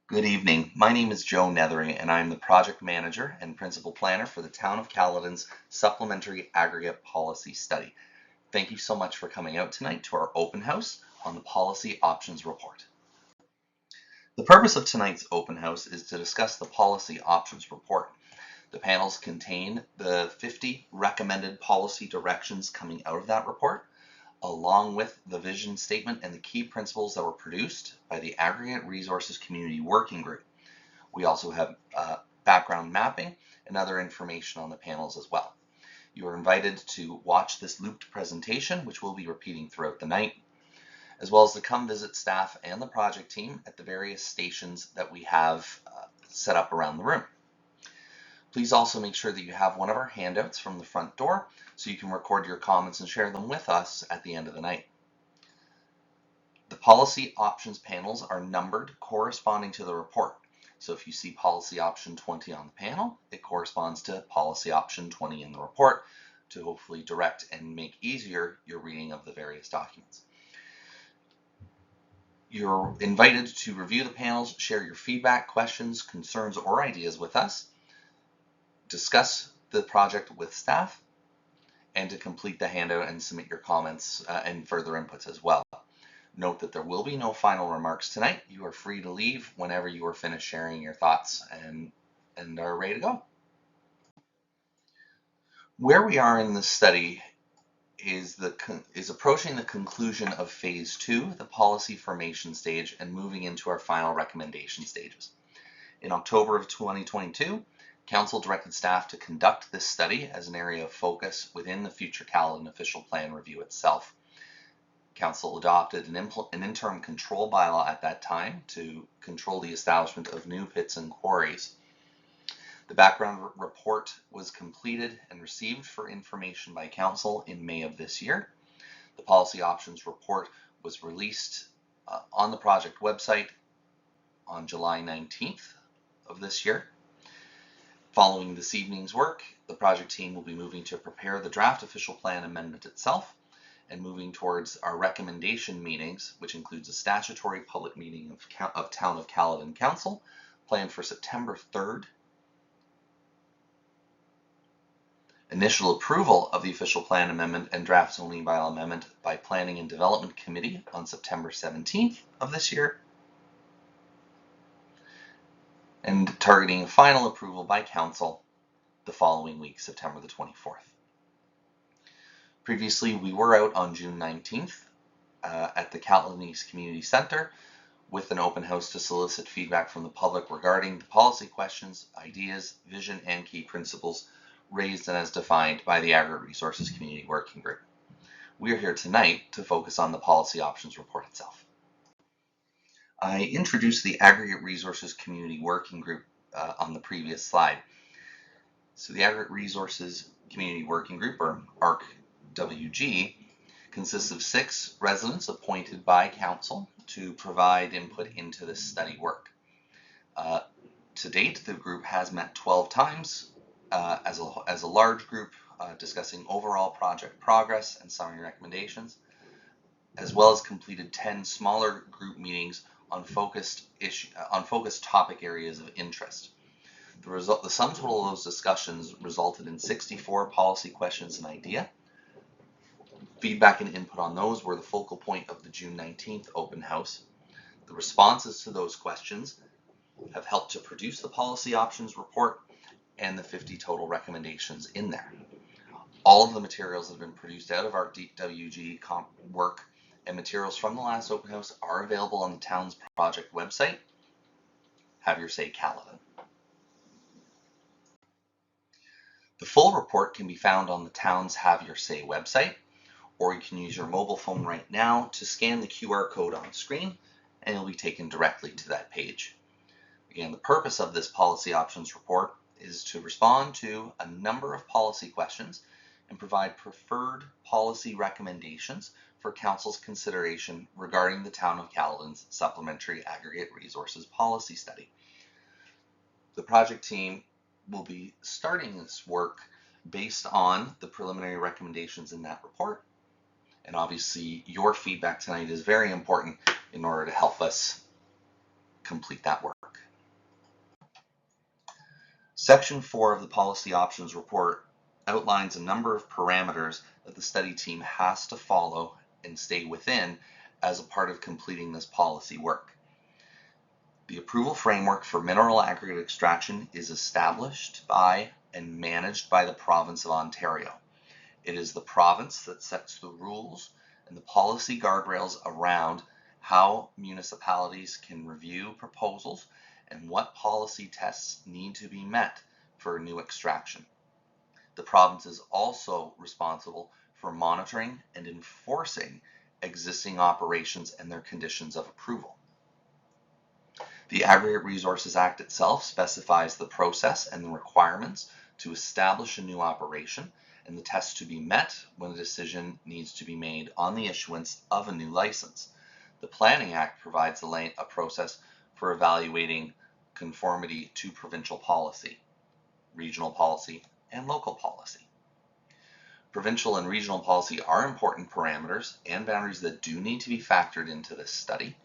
Good evening. My name is Joe Nethery, and I'm the Project Manager and Principal Planner for the Town of Caledon's Supplementary Aggregate Policy Study. Thank you so much for coming out tonight to our open house on the Policy Options Report. The purpose of tonight's open house is to discuss the Policy Options Report. The panels contain the 50 recommended policy directions coming out of that report, along with the vision statement and the key principles that were produced by the Aggregate Resources Community Working Group. We also have background mapping and other information on the panels as well. You are invited to watch this looped presentation, which we'll be repeating throughout the night, as well as to come visit staff and the project team at the various stations that we have set up around the room. Please also make sure that you have one of our handouts from the front door so you can record your comments and share them with us at the end of the night. The policy options panels are numbered corresponding to the report. So if you see policy option 20 on the panel, it corresponds to policy option 20 in the report to hopefully direct and make easier your reading of the various documents. You're invited to review the panels, share your feedback, questions, concerns, or ideas with us, discuss the project with staff, and to complete the handout and submit your comments and further inputs as well. Note that there will be no final remarks tonight. You are free to leave whenever you are finished sharing your thoughts and are ready to go. Where we are in this study is approaching the conclusion of phase 2, the policy formation stage, and moving into our final recommendation stages. In October of 2022, Council directed staff to conduct this study as an area of focus within the future Caledon official plan review itself. Council adopted an interim control bylaw at that time to control the establishment of new pits and quarries. The background report was completed and received for information by Council in May of this year. The policy options report was released on the project website on July 19th of this year. Following this evening's work, the project team will be moving to prepare the draft official plan amendment itself and moving towards our recommendation meetings, which includes a statutory public meeting of Town of Caledon Council planned for September 3rd. Initial approval of the official plan amendment and draft zoning bylaw amendment by Planning and Development Committee on September 17th of this year, and targeting a final approval by Council the following week, September the 24th. Previously, we were out on June 19th at the Caledon East Community Center with an open house to solicit feedback from the public regarding the policy questions, ideas, vision, and key principles raised and as defined by the Aggregate Resources Community Working Group. We are here tonight to focus on the policy options report itself. I introduced the Aggregate Resources Community Working Group on the previous slide. So the Aggregate Resources Community Working Group, or ARC-WG, consists of 6 residents appointed by Council to provide input into this study work. To date, the group has met 12 times as a large group discussing overall project progress and summary recommendations, as well as completed 10 smaller group meetings on focused topic areas of interest. The sum total of those discussions resulted in 64 policy questions and ideas. Feedback and input on those were the focal point of the June 19th open house. The responses to those questions have helped to produce the policy options report and the 50 total recommendations in there. All of the materials that have been produced out of our WG work and materials from the last open house are available on the town's project website. Have your say, Caledon. The full report can be found on the town's Have Your Say website, or you can use your mobile phone right now to scan the QR code on the screen and you'll be taken directly to that page. Again, the purpose of this policy options report is to respond to a number of policy questions and provide preferred policy recommendations for Council's consideration regarding the Town of Caledon's Supplementary Aggregate Resources Policy Study. The project team will be starting this work based on the preliminary recommendations in that report, and obviously your feedback tonight is very important in order to help us complete that work. Section 4 of the Policy Options Report outlines a number of parameters that the study team has to follow and stay within as a part of completing this policy work. The approval framework for mineral aggregate extraction is established by and managed by the Province of Ontario. It is the province that sets the rules and the policy guardrails around how municipalities can review proposals and what policy tests need to be met for a new extraction. The province is also responsible for monitoring and enforcing existing operations and their conditions of approval. The Aggregate Resources Act itself specifies the process and the requirements to establish a new operation and the tests to be met when a decision needs to be made on the issuance of a new license. The Planning Act provides a process for evaluating conformity to provincial policy, regional policy, and local policy. Provincial and regional policy are important parameters and boundaries that do need to be factored into this study.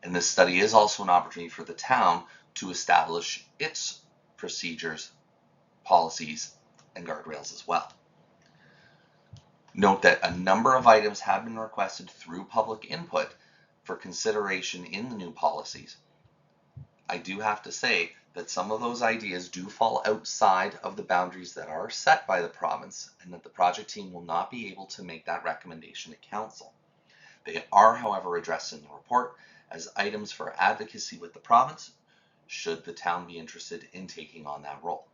And this study is also an opportunity for the town to establish its procedures, policies, and guardrails as well. Note that a number of items have been requested through public input for consideration in the new policies. I do have to say that some of those ideas do fall outside of the boundaries that are set by the province, and that the project team will not be able to make that recommendation to council. They are, however, addressed in the report as items for advocacy with the province, should the town be interested in taking on that role.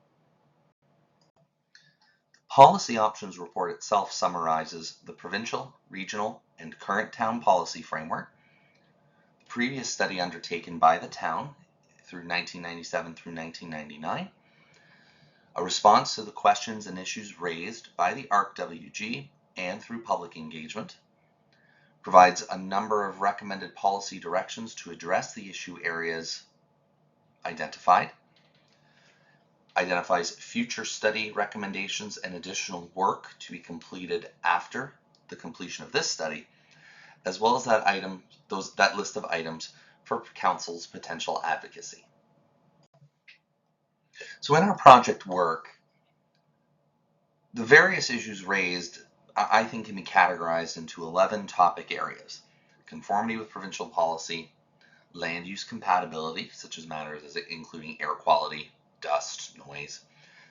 The Policy Options Report itself summarizes the provincial, regional, and current town policy framework, the previous study undertaken by the town through 1997 through 1999, a response to the questions and issues raised by the ARC-WG and through public engagement, provides a number of recommended policy directions to address the issue areas identified, identifies future study recommendations and additional work to be completed after the completion of this study, as well as that list of items for council's potential advocacy. So in our project work, the various issues raised I think can be categorized into 11 topic areas: conformity with provincial policy, land use compatibility, such as matters including air quality, dust, noise,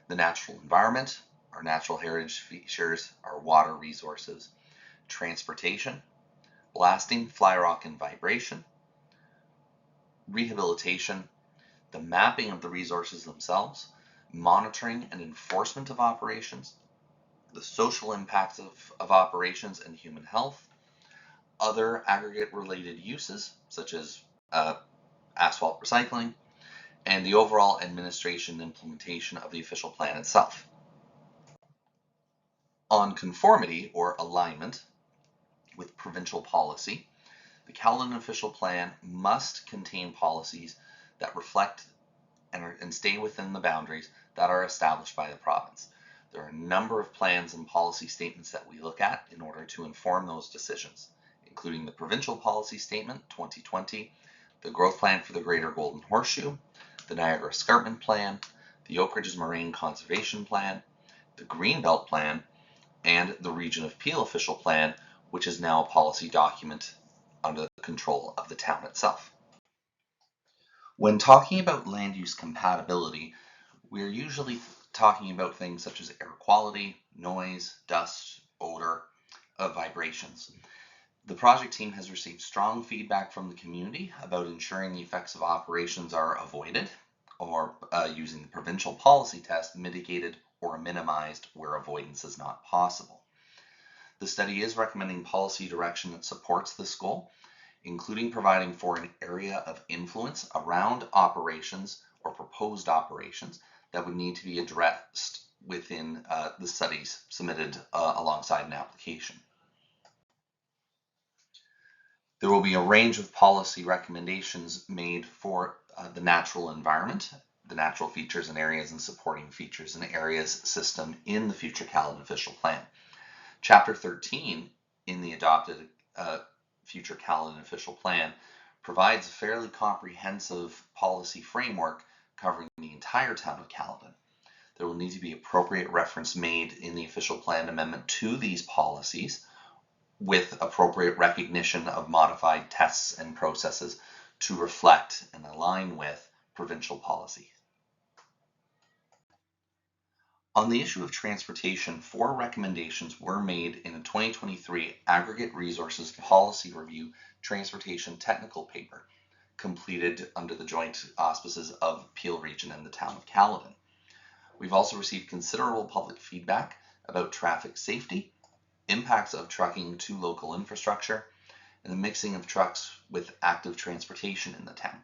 the natural environment, our natural heritage features, our water resources, transportation, blasting, fly rock and vibration, rehabilitation, the mapping of the resources themselves, monitoring and enforcement of operations, the social impacts of operations and human health, other aggregate related uses such as asphalt recycling, and the overall administration and implementation of the official plan itself. On conformity or alignment with provincial policy, the Caledon official plan must contain policies that reflect and stay within the boundaries that are established by the province. There are a number of plans and policy statements that we look at in order to inform those decisions, including the Provincial Policy Statement 2020, the Growth Plan for the Greater Golden Horseshoe, the Niagara Escarpment Plan, the Oak Ridges Moraine Conservation Plan, the Greenbelt Plan, and the Region of Peel Official Plan, which is now a policy document under the control of the town itself. When talking about land use compatibility, we're usually talking about things such as air quality, noise, dust, odor, vibrations. The project team has received strong feedback from the community about ensuring the effects of operations are avoided, or using the provincial policy test, mitigated or minimized where avoidance is not possible. The study is recommending policy direction that supports this goal, including providing for an area of influence around operations or proposed operations that would need to be addressed within the studies submitted alongside an application. There will be a range of policy recommendations made for the natural environment, the natural features and areas and supporting features and areas system in the future Caledon official plan. Chapter 13 in the adopted future Caledon official plan provides a fairly comprehensive policy framework covering the entire town of Caledon. There will need to be appropriate reference made in the official plan amendment to these policies, with appropriate recognition of modified tests and processes to reflect and align with provincial policy. On the issue of transportation, 4 recommendations were made in a 2023 Aggregate Resources Policy Review Transportation Technical Paper, completed under the joint auspices of Peel Region and the town of Caledon. We've also received considerable public feedback about traffic safety, impacts of trucking to local infrastructure, and the mixing of trucks with active transportation in the town.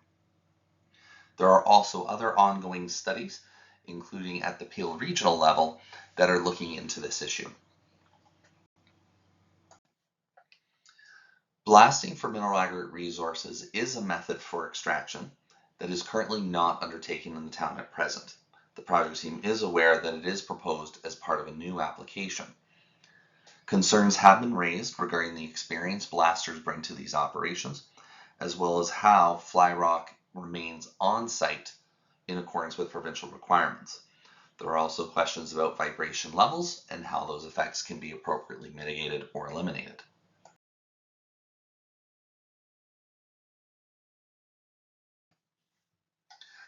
There are also other ongoing studies, including at the Peel regional level, that are looking into this issue. Blasting for mineral aggregate resources is a method for extraction that is currently not undertaken in the town at present. The project team is aware that it is proposed as part of a new application. Concerns have been raised regarding the experience blasters bring to these operations, as well as how fly rock remains on site in accordance with provincial requirements. There are also questions about vibration levels and how those effects can be appropriately mitigated or eliminated.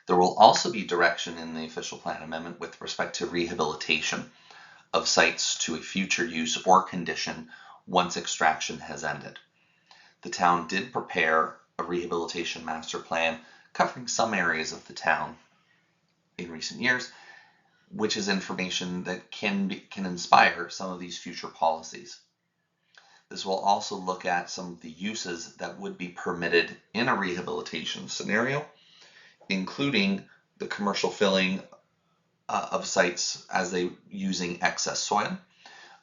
There will also be direction in the official plan amendment with respect to rehabilitation of sites to a future use or condition once extraction has ended. The town did prepare a rehabilitation master plan covering some areas of the town in recent years, which is information that can inspire some of these future policies. This will also look at some of the uses that would be permitted in a rehabilitation scenario, including the commercial filling of sites as they using excess soil,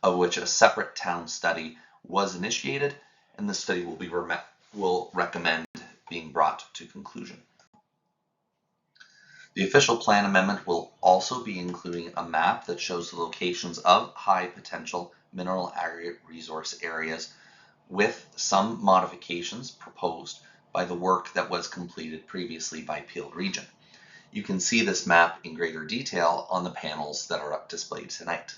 of which a separate town study was initiated, and the study will recommend being brought to conclusion. The official plan amendment will also be including a map that shows the locations of high potential mineral aggregate resource areas, with some modifications proposed by the work that was completed previously by Peel Region. You can see this map in greater detail on the panels that are displayed tonight.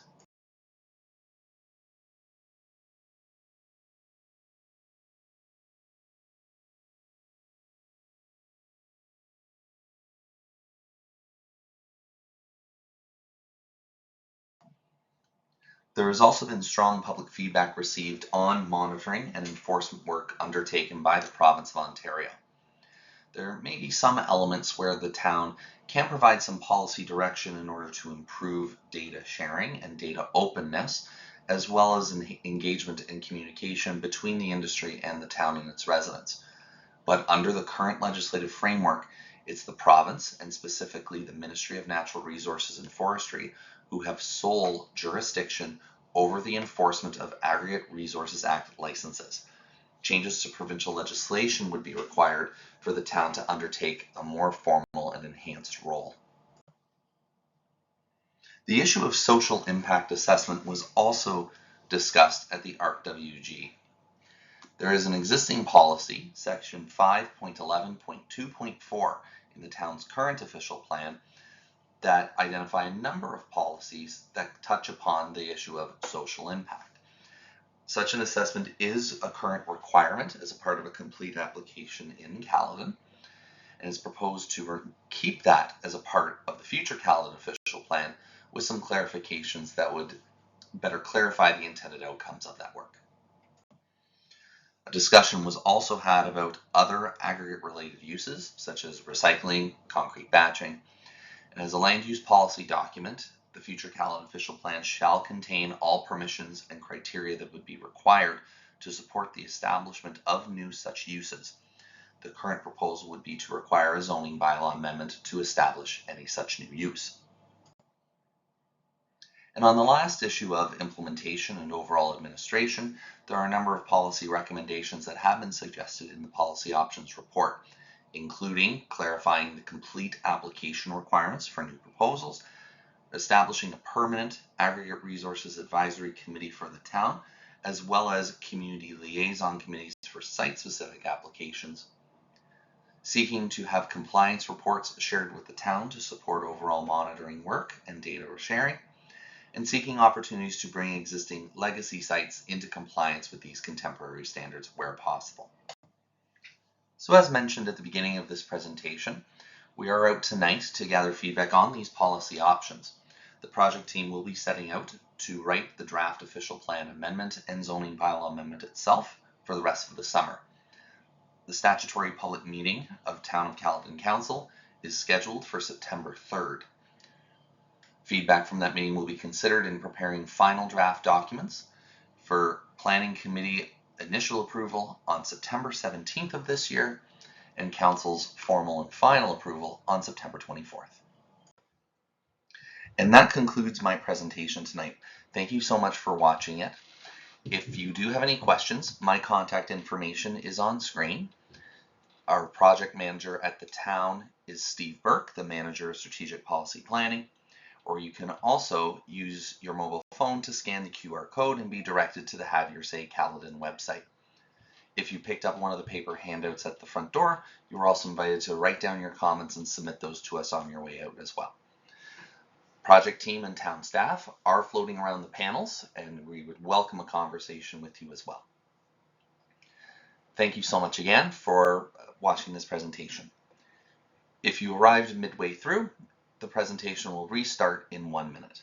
There has also been strong public feedback received on monitoring and enforcement work undertaken by the province of Ontario. There may be some elements where the town can provide some policy direction in order to improve data sharing and data openness, as well as engagement and communication between the industry and the town and its residents. But under the current legislative framework, it's the province, and specifically the Ministry of Natural Resources and Forestry, who have sole jurisdiction over the enforcement of Aggregate Resources Act licenses. Changes to provincial legislation would be required for the town to undertake a more formal and enhanced role. The issue of social impact assessment was also discussed at the ARC-WG. There is an existing policy, section 5.11.2.4 in the town's current official plan, that identify a number of policies that touch upon the issue of social impact. Such an assessment is a current requirement as a part of a complete application in Caledon, and is proposed to keep that as a part of the future Caledon official plan, with some clarifications that would better clarify the intended outcomes of that work. A discussion was also had about other aggregate related uses, such as recycling, concrete batching, and as a land use policy document, the future Caledon official plan shall contain all permissions and criteria that would be required to support the establishment of new such uses. The current proposal would be to require a zoning bylaw amendment to establish any such new use. And on the last issue of implementation and overall administration, there are a number of policy recommendations that have been suggested in the policy options report, including clarifying the complete application requirements for new proposals, establishing a permanent aggregate resources advisory committee for the town, as well as community liaison committees for site-specific applications, seeking to have compliance reports shared with the town to support overall monitoring work and data sharing, and seeking opportunities to bring existing legacy sites into compliance with these contemporary standards where possible. So as mentioned at the beginning of this presentation, we are out tonight to gather feedback on these policy options. The project team will be setting out to write the draft official plan amendment and zoning bylaw amendment itself for the rest of the summer. The statutory public meeting of Town of Caledon Council is scheduled for September 3rd. Feedback from that meeting will be considered in preparing final draft documents for Planning Committee initial approval on September 17th of this year and Council's formal and final approval on September 24th. And that concludes my presentation tonight. Thank you so much for watching it. If you do have any questions, my contact information is on screen. Our project manager at the town is Steve Burke, the manager of strategic policy planning, or you can also use your mobile phone to scan the QR code and be directed to the Have Your Say Caledon website. If you picked up one of the paper handouts at the front door, you are also invited to write down your comments and submit those to us on your way out as well. Project team and town staff are floating around the panels, and we would welcome a conversation with you as well. Thank you so much again for watching this presentation. If you arrived midway through, the presentation will restart in 1 minute.